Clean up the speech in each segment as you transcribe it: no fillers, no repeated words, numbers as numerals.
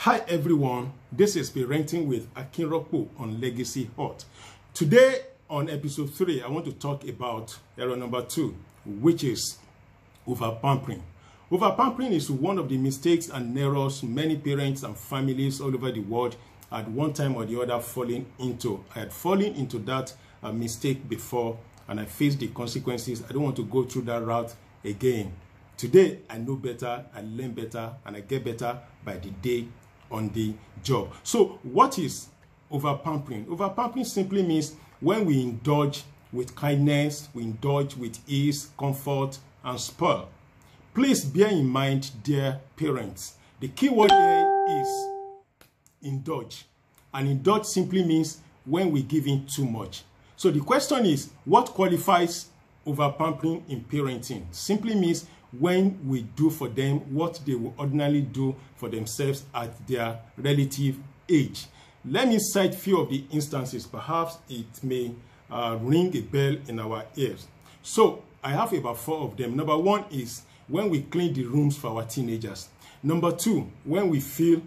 Hi everyone, this is Parenting with Akinropo on Legacy Hot. Today on episode 3, I want to talk about error number 2, which is overpampering. Overpampering is one of the mistakes and errors many parents and families all over the world at one time or the other falling into. I had fallen into that mistake before and I faced the consequences. I don't want to go through that route again. Today, I know better, I learn better, and I get better by the day on the job. So what is overpampering? Overpampering simply means when we indulge with kindness, we indulge with ease, comfort, and spoil. Please bear in mind, dear parents, the key word here is indulge. And indulge simply means when we give in too much. So the question is, what qualifies overpampering in parenting? Simply means when we do for them what they will ordinarily do for themselves at their relative age. Let me cite a few of the instances. Perhaps it may ring a bell in our ears. So I have about 4 of them. Number 1 is when we clean the rooms for our teenagers. Number 2, when we fill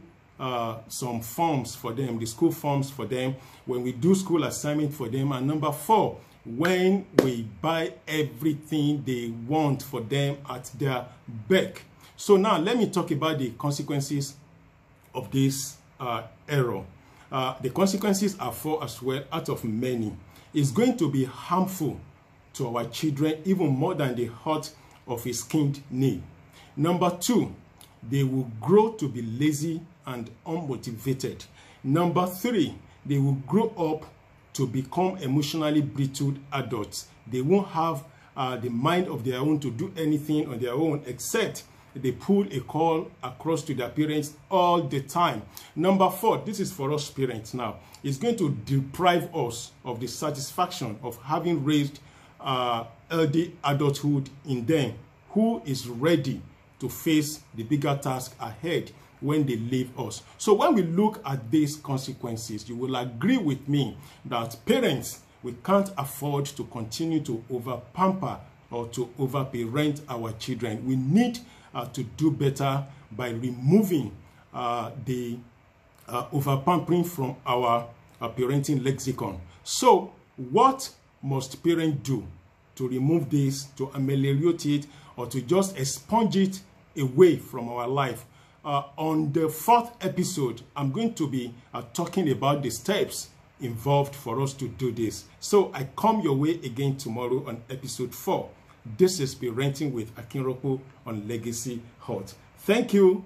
some forms for them, the school forms for them, when we do school assignment for them. And number 4, when we buy everything they want for them at their beck. So now let me talk about the consequences of this error. The consequences are 4 as well, out of many. It's going to be harmful to our children even more than the hurt of a skinned knee. Number 2, they will grow to be lazy and unmotivated. Number 3, they will grow up to become emotionally brittle adults. They won't have the mind of their own to do anything on their own except they pull a call across to their parents all the time. Number 4, this is for us parents now. It's going to deprive us of the satisfaction of having raised early adulthood in them who is ready to face the bigger task ahead when they leave us. So when we look at these consequences, you will agree with me that parents, we can't afford to continue to over-pamper or to over-parent our children. We need to do better by removing the over-pampering from our parenting lexicon. So what must parents do to remove this, to ameliorate it, or to just expunge it away from our life? On the 4th episode, I'm going to be talking about the steps involved for us to do this. So I come your way again tomorrow on episode 4. This is Parenting with Akinropo on Legacy Hot. Thank you.